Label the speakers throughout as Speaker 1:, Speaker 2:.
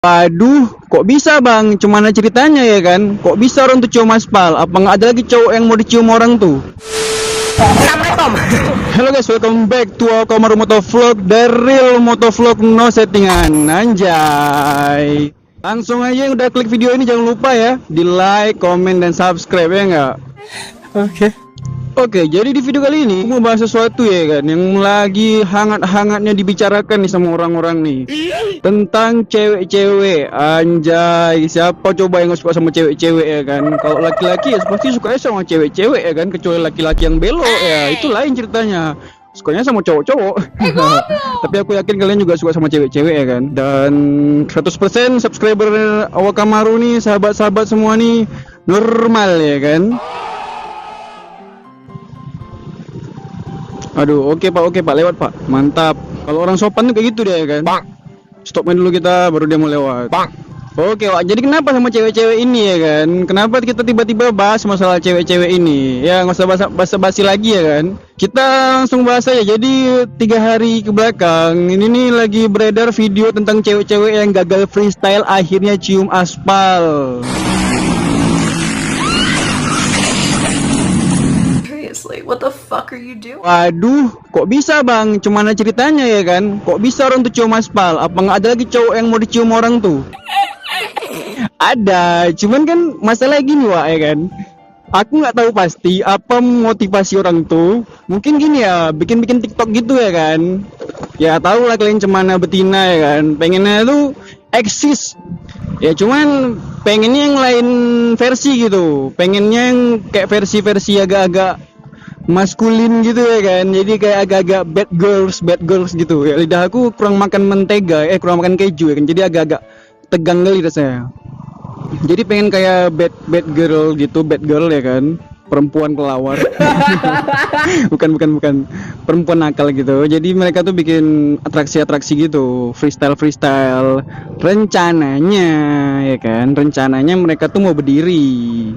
Speaker 1: Waduh, kok bisa bang? Cuma ceritanya ya kan? Kok bisa orang tuh cium aspal? Apa nggak ada lagi cowok yang mau dicium orang tuh?
Speaker 2: Assalamualaikum.
Speaker 1: Hello guys, welcome back to our Komaru Motovlog, the real motovlog no settingan, anjay. Langsung aja yang udah klik video ini jangan lupa ya di like, comment, dan subscribe ya nggak? Oke, jadi di video kali ini mau bahas sesuatu ya kan yang lagi hangat-hangatnya dibicarakan nih sama orang-orang nih tentang cewek-cewek. Anjay, siapa coba yang gak suka sama cewek-cewek ya kan? Kalau laki-laki ya pasti sukanya sama cewek-cewek ya kan, kecuali laki-laki yang belok ya, itu lain ceritanya. Sukanya sama cowok-cowok. Tapi aku yakin kalian juga suka sama cewek-cewek ya kan. Dan 100% subscriber Awak Kamaru nih, sahabat-sahabat semua nih normal ya kan. Aduh, oke pak, lewat pak, mantap. Kalau orang sopan tuh kayak gitu dia ya kan.
Speaker 2: Bang.
Speaker 1: Stopin dulu kita, baru dia mau lewat.
Speaker 2: Bang.
Speaker 1: Oke pak, jadi kenapa sama cewek-cewek ini ya kan? Kenapa kita tiba-tiba bahas masalah cewek-cewek ini? Ya nggak usah basa-basi lagi ya kan? Kita langsung bahas aja. Jadi 3 hari ke belakang ini nih lagi beredar video tentang cewek-cewek yang gagal freestyle akhirnya cium aspal.
Speaker 3: What the fuck are you doing?
Speaker 1: Waduh, kok bisa bang? Cuma ceritanya ya kan? Kok bisa orang tuh cium aspal? Apa nggak ada lagi cowok yang mau dicium orang tuh? Ada, cuman kan masalah gini wak ya kan? Aku nggak tahu pasti apa motivasi orang tuh. Mungkin gini ya, bikin-bikin TikTok gitu ya kan? Ya tahu lah kalian cemana betina ya kan? Pengennya tuh eksis. Ya cuman pengennya yang lain versi gitu. Pengennya yang kayak versi-versi agak-agak maskulin gitu ya kan, jadi kayak agak-agak bad girls gitu ya. Lidah aku kurang makan mentega, kurang makan keju ya kan, jadi agak-agak tegang kali rasanya. Jadi pengen kayak bad girl gitu, bad girl ya kan, perempuan kelawar. bukan perempuan nakal gitu. Jadi mereka tuh bikin atraksi gitu, freestyle rencananya ya kan, rencananya mereka tuh mau berdiri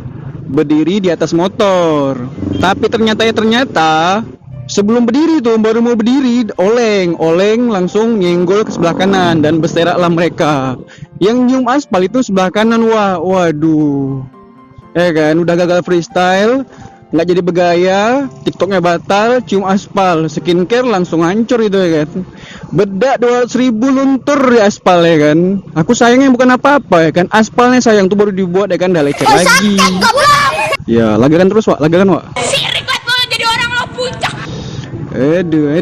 Speaker 1: di atas motor. Tapi ternyata sebelum berdiri tuh, baru mau berdiri, oleng langsung nyenggol ke sebelah kanan dan berseraklah mereka. Yang nyium aspal itu sebelah kanan. Waduh. Ya kan, udah gagal freestyle, nggak jadi bergaya, TikToknya batal, cium aspal, skincare langsung hancur itu ya kan. Bedak 200.000 luntur di aspal ya kan. Aku sayangnya bukan apa-apa ya kan, aspalnya sayang tuh baru dibuat ya kan, udah lecet lagi. Ya, lagakan terus wak.
Speaker 3: Sirik banget jadi orang lo puncak.
Speaker 1: Aduh.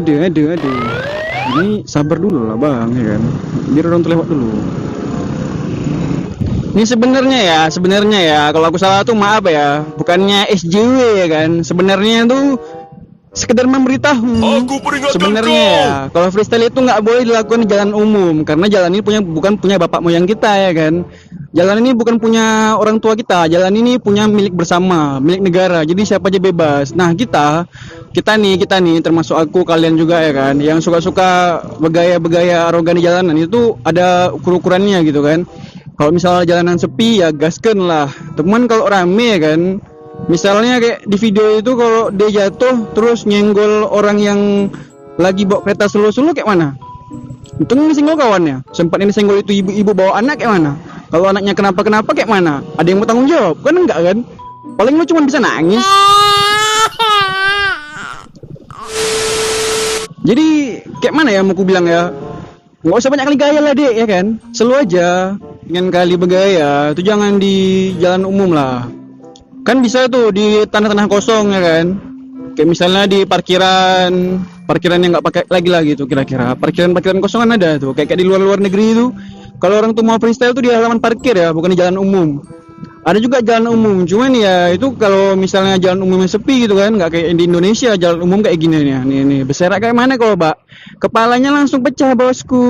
Speaker 1: Ini sabar dulu lah bang ya kan, biar orang tuh lewat dulu. Ini sebenarnya ya, kalau aku salah tuh maaf ya, bukannya SJW ya kan. Sebenarnya tuh sekedar memberitahu. Sebenarnya ya, kalau freestyle itu nggak boleh dilakukan di jalan umum, karena jalan ini bukan punya bapak moyang kita ya kan. Jalan ini bukan punya orang tua kita, jalan ini punya milik bersama, milik negara. Jadi siapa aja bebas. Nah kita nih termasuk aku, kalian juga ya kan, yang suka-suka bergaya arogan di jalanan itu ada ukur-ukurannya gitu kan. Kalau misalnya jalanan sepi ya gasken lah. Teman kalau rame ya kan, misalnya kayak di video itu kalau dia jatuh terus nyenggol orang yang lagi bawa kereta slow kayak mana? Itu ngesenggol kawannya. Sempat ini senggol itu ibu bawa anak kayak mana? Kalau anaknya kenapa kayak mana? Ada yang mau tanggung jawab? Kan enggak kan? Paling lu cuma bisa nangis. Jadi kayak mana ya mau ku bilang ya? Nggak usah banyak kali gaya lah dek ya kan? Selalu aja dengan kali bergaya itu jangan di jalan umum lah. Kan bisa tuh di tanah-tanah kosong ya kan? Kayak misalnya di parkiran yang nggak pakai lagi lah gitu kira-kira. Parkiran kosong kan ada tuh, kayak di luar negeri itu. Kalau orang tuh mau freestyle tuh di halaman parkir ya, bukan di jalan umum. Ada juga jalan umum, cuman ya itu kalau misalnya jalan umumnya sepi gitu kan, nggak kayak di Indonesia jalan umum kayak gini nih. Nih berserak kayak mana kalau Pak? Kepalanya langsung pecah bosku.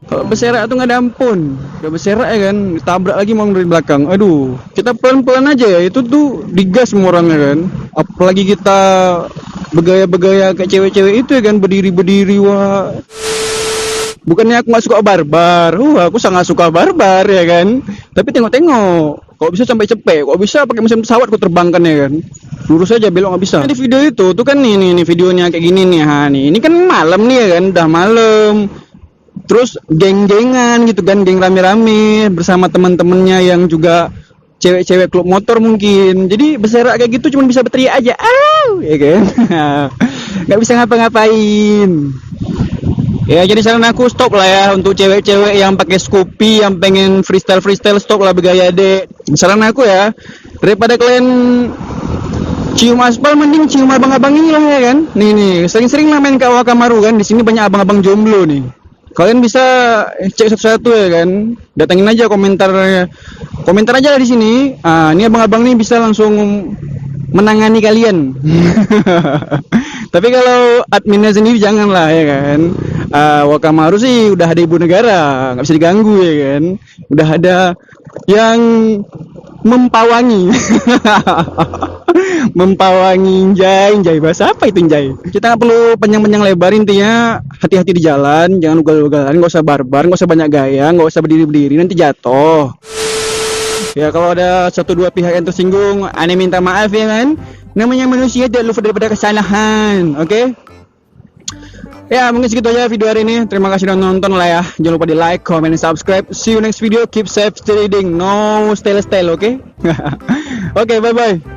Speaker 1: Kalau berserak tuh nggak ada ampun. Udah berserak ya kan, ditabrak lagi mau dari belakang. Aduh, kita pelan-pelan aja ya, itu tuh digas semua orangnya kan. Apalagi kita bergaya kayak cewek-cewek itu ya kan, berdiri wah. Bukannya aku nggak suka barbar, aku sangat suka barbar ya kan. Tapi tengok, kok bisa sampai cepet, kok bisa pakai mesin pesawat ku terbangkan ya kan. Lurus aja belok nggak bisa. Di video itu tuh kan nih videonya kayak gini nih, ini kan malam nih ya kan, udah malam. Terus geng-gengan gitu kan, geng rame-rame bersama teman-temannya yang juga cewek-cewek klub motor mungkin. Jadi berserak kayak gitu cuma bisa berteriak aja, "Au!" ya kan. Nggak bisa ngapa-ngapain. Ya jadi saran aku stop lah ya untuk cewek-cewek yang pakai Scoopy, yang pengen freestyle stop lah bergaya dek. Saran aku ya, daripada kalian cium aspal mending cium abang-abang ini lah ya kan. Nih sering-sering lah main ke Wakamaru kan, di sini banyak abang-abang jomblo nih. Kalian bisa cek satu-satu ya kan, datangin aja komentar aja lah di sini. Ini abang-abang nih bisa langsung menangani kalian. Tapi kalau adminnya sendiri janganlah ya kan. Wakamaru sih udah ada ibu negara, nggak bisa diganggu ya kan. Udah ada yang mempawangi. Mempawangi Jai bahasa apa itu Jai? Kita nggak perlu panjang-panjang lebar, intinya hati-hati di jalan, jangan ugal-ugalan, nggak usah barbar, nggak usah banyak gaya, nggak usah berdiri nanti jatuh. Ya kalau ada satu dua pihak yang tersinggung, aneh minta maaf ya kan. Namanya manusia tidak lupa daripada kesalahan, oke? Ya mungkin segitu aja video hari ini. Terima kasih sudah nonton lah ya. Jangan lupa di like, comment, dan subscribe. See you next video. Keep safe, stay reading. No style, oke? Oke, bye bye.